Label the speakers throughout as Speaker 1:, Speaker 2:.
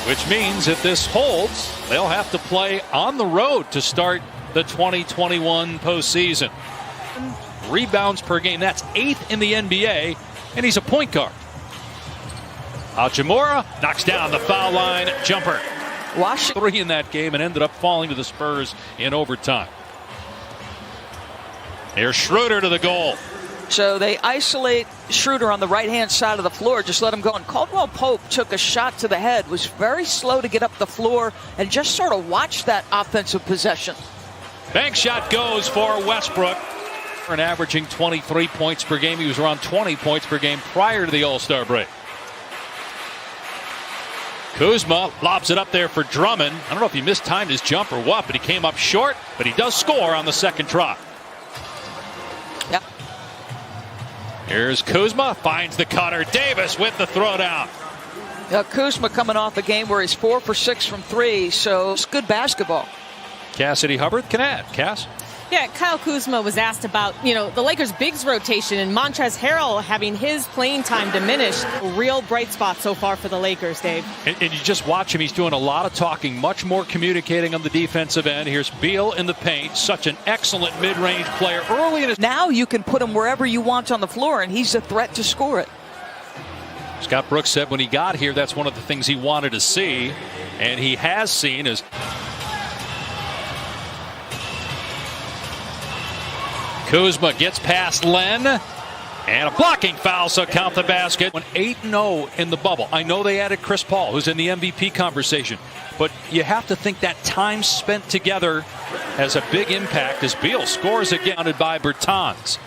Speaker 1: which means if this holds, they'll have to play on the road to start the 2021 postseason. Rebounds per game, that's 8th in the NBA, and he's a point guard. Hachimura knocks down the foul line jumper.
Speaker 2: Washington
Speaker 1: 3 in that game and ended up falling to the Spurs in overtime. Here's Schroeder to the goal.
Speaker 2: So they isolate Schroeder on the right-hand side of the floor, just let him go. And Caldwell Pope took a shot to the head, was very slow to get up the floor, and just sort of watched that offensive possession.
Speaker 1: Bank shot goes for Westbrook. And averaging 23 points per game. He was around 20 points per game prior to the All-Star break. Kuzma lobs it up there for Drummond. I don't know if he mistimed his jump or what, but he came up short, but he does score on the second try.
Speaker 2: Yep.
Speaker 1: Here's Kuzma, finds the cutter. Davis with the throwdown.
Speaker 2: Kuzma coming off a game where he's 4 for 6 from 3, so it's good basketball.
Speaker 1: Cassidy Hubbard can add. Cass?
Speaker 3: Yeah, Kyle Kuzma was asked about, the Lakers' bigs rotation and Montrezl Harrell having his playing time diminished. A real bright spot so far for the Lakers, Dave.
Speaker 1: And you just watch him. He's doing a lot of talking, much more communicating on the defensive end. Here's Beal in the paint. Such an excellent mid-range player early in his...
Speaker 2: Now you can put him wherever you want on the floor, and he's a threat to score it.
Speaker 1: Scott Brooks said when he got here, that's one of the things he wanted to see, and he has seen is... Kuzma gets past Len, and a blocking foul, so count the basket. 8-0 in the bubble. I know they added Chris Paul, who's in the MVP conversation, but you have to think that time spent together has a big impact as Beal scores again, counted by Bertans.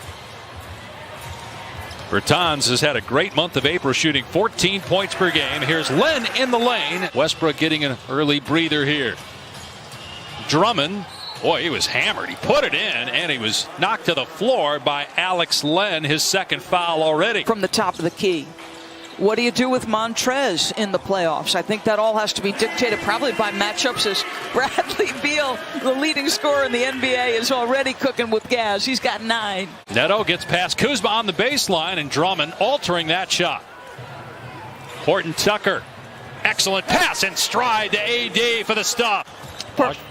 Speaker 1: Bertans has had a great month of April, shooting 14 points per game. Here's Len in the lane. Westbrook getting an early breather here. Drummond. Boy, he was hammered. He put it in, and he was knocked to the floor by Alex Len, his second foul already.
Speaker 2: From the top of the key. What do you do with Montrez in the playoffs? I think that all has to be dictated probably by matchups, as Bradley Beal, the leading scorer in the NBA, is already cooking with gas. He's got 9.
Speaker 1: Neto gets past Kuzma on the baseline, and Drummond altering that shot. Horton Tucker. Excellent pass and stride to AD for the stop.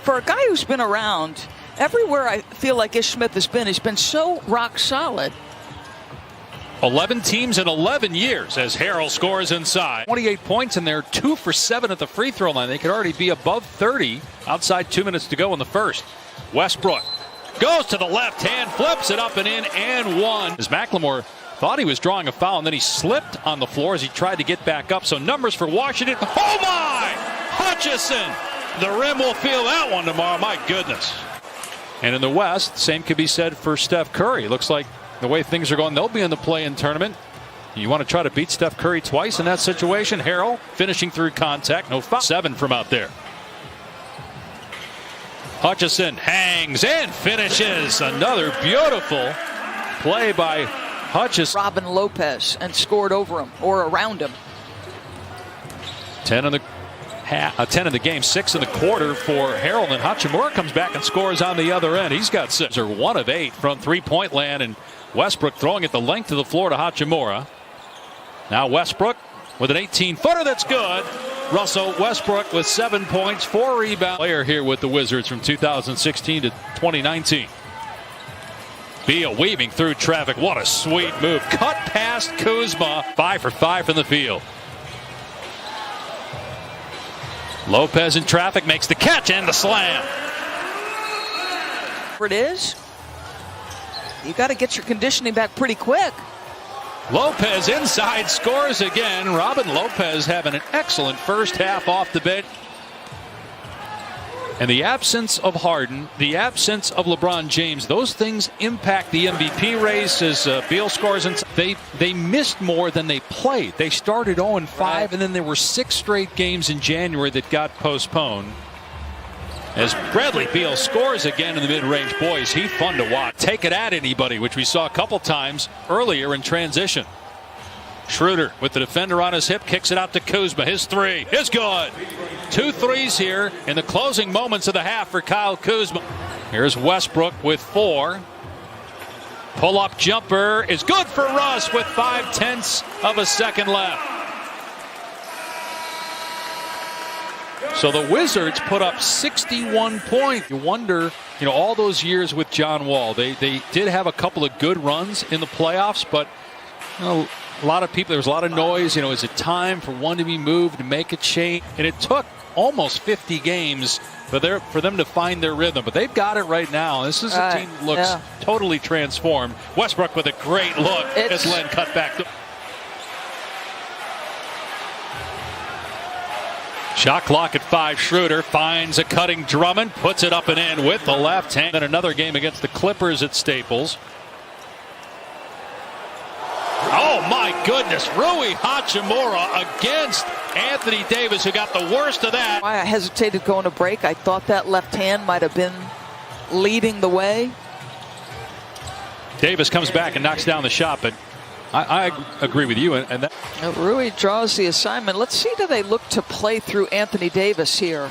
Speaker 2: For a guy who's been around, everywhere I feel like Ish Smith has been, he's been so rock solid.
Speaker 1: 11 teams in 11 years as Harrell scores inside. 28 points, and they're 2 for 7 at the free throw line. They could already be above 30 outside 2 minutes to go in the first. Westbrook goes to the left hand, flips it up and in, and 1. As McLemore thought he was drawing a foul, and then he slipped on the floor as he tried to get back up. So numbers for Washington. Oh my! Hutchison! The rim will feel that one tomorrow. My goodness. And in the West, the same could be said for Steph Curry. Looks like the way things are going, they'll be in the play-in tournament. You want to try to beat Steph Curry twice in that situation. Harrell finishing through contact. No foul. 7 from out there. Hutchison hangs and finishes. Another beautiful play by Hutchison.
Speaker 2: Robin Lopez, and scored over him or around him.
Speaker 1: 10 in the game, 6 in the quarter for Harrell, and Hachimura comes back and scores on the other end. He's got 6 or 1 of 8 from three-point land, and Westbrook throwing it the length of the floor to Hachimura. Now Westbrook with an 18-footer that's good. Russell Westbrook with 7 points, 4 rebounds. Player here with the Wizards from 2016 to 2019. Beal weaving through traffic. What a sweet move. Cut past Kuzma. 5 for 5 from the field. Lopez in traffic makes the catch and the slam.
Speaker 2: It is. You got to get your conditioning back pretty quick.
Speaker 1: Lopez inside scores again. Robin Lopez having an excellent first half off the bench. And the absence of Harden, the absence of LeBron James, those things impact the MVP race as Beal scores. And they missed more than they played. They started 0-5, and then there were 6 straight games in January that got postponed. As Bradley Beal scores again in the mid-range. Boy, is he fun to watch. Take it at anybody, which we saw a couple times earlier in transition. Schroeder with the defender on his hip, kicks it out to Kuzma. His 3 is good. 2 threes here in the closing moments of the half for Kyle Kuzma. Here's Westbrook with 4. Pull-up jumper is good for Russ with 0.5 of a second left. So the Wizards put up 61 points. You wonder, all those years with John Wall, they did have a couple of good runs in the playoffs, but a lot of people, there was a lot of noise. Is it time for one to be moved to make a change? And it took almost 50 games for them to find their rhythm, but they've got it right now. This is a team that looks totally transformed. Westbrook with a great look as Len cut back. Shot clock at 5. Schroeder finds a cutting Drummond, puts it up and in with the left hand. Then another game against the Clippers at Staples. Oh my goodness, Rui Hachimura against Anthony Davis, who got the worst of that.
Speaker 2: Why I hesitated going to break. I thought that left hand might have been leading the way.
Speaker 1: Davis comes back and knocks down the shot, but I agree with you. And that
Speaker 2: Rui draws the assignment. Let's see, do they look to play through Anthony Davis here?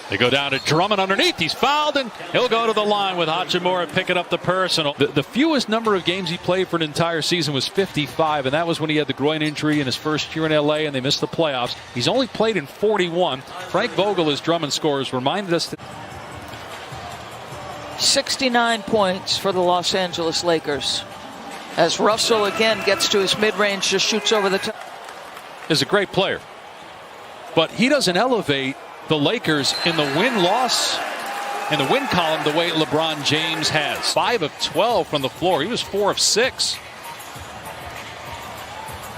Speaker 1: They go down to Drummond underneath. He's fouled, and he'll go to the line with Hachimura picking up the personal. The fewest number of games he played for an entire season was 55, and that was when he had the groin injury in his first year in L.A., and they missed the playoffs. He's only played in 41. Frank Vogel, as Drummond scores, reminded us that
Speaker 2: 69 points for the Los Angeles Lakers. As Russell again gets to his mid-range, just shoots over the top.
Speaker 1: Is a great player, but he doesn't elevate the Lakers in the win-loss in the win column the way LeBron James has. 5 of 12 from the floor. He was 4 of 6.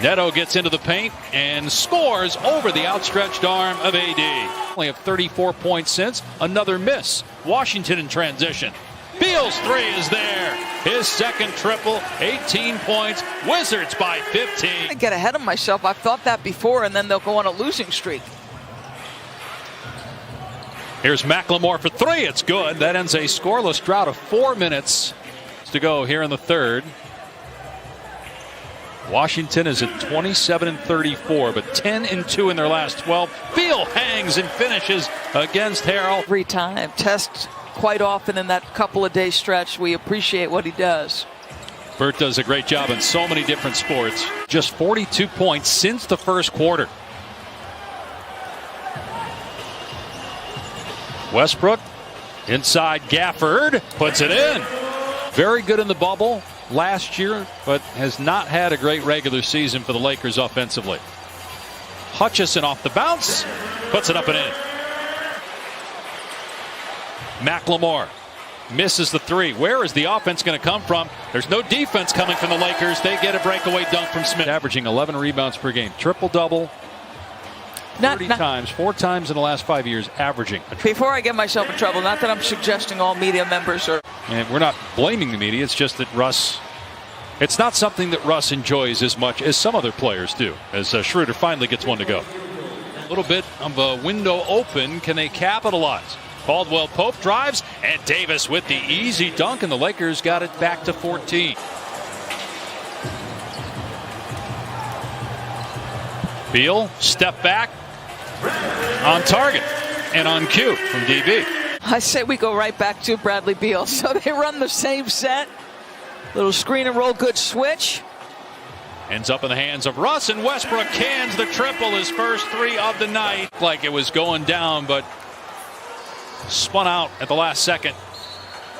Speaker 1: Neto gets into the paint and scores over the outstretched arm of AD. Only have 34 points since. Another miss. Washington in transition. Beal's 3 is there. His second triple, 18 points. Wizards by 15.
Speaker 2: I get ahead of myself. I've thought that before, and then they'll go on a losing streak.
Speaker 1: Here's McLemore for 3. It's good. That ends a scoreless drought of 4 minutes to go here in the third. Washington is at 27-34, but 10-2 in their last 12. Beal hangs and finishes against Harrell.
Speaker 2: Every time. Test quite often in that couple of day stretch. We appreciate what he does.
Speaker 1: Bert does a great job in so many different sports. Just 42 points since the first quarter. Westbrook inside Gafford puts it in. Very good in the bubble last year, but has not had a great regular season for the Lakers offensively. Hutchison off the bounce, puts it up and in. McLemore misses the 3. Where is the offense going to come from? There's no defense coming from the Lakers. They get a breakaway dunk from Smith. Averaging 11 rebounds per game. Triple-double. 30 times, 4 times in the last 5 years, averaging.
Speaker 2: Before I get myself in trouble, not that I'm suggesting all media members are.
Speaker 1: And we're not blaming the media. It's just that Russ, it's not something that Russ enjoys as much as some other players do, as Schroeder finally gets one to go. A little bit of a window open. Can they capitalize? Caldwell Pope drives, and Davis with the easy dunk, and the Lakers got it back to 14. Beal, step back. On target and on cue from DB.
Speaker 2: I say we go right back to Bradley Beal. So they run the same set. Little screen and roll, good switch.
Speaker 1: Ends up in the hands of Russ, and Westbrook cans the triple, his first 3 of the night. Like it was going down, but spun out at the last second.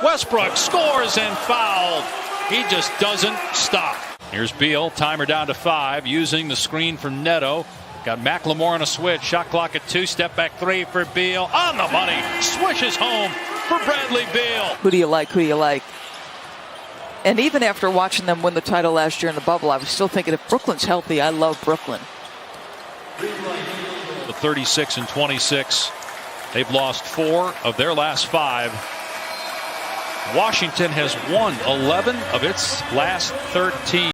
Speaker 1: Westbrook scores and fouled. He just doesn't stop. Here's Beal, timer down to 5, using the screen from Neto. Got McLemore on a switch. Shot clock at 2. Step back 3 for Beal. On the money. Swishes home for Bradley Beal.
Speaker 2: Who do you like? Who do you like? And even after watching them win the title last year in the bubble, I was still thinking if Brooklyn's healthy, I love Brooklyn.
Speaker 1: The 36-26. They've lost 4 of their last 5. Washington has won 11 of its last 13.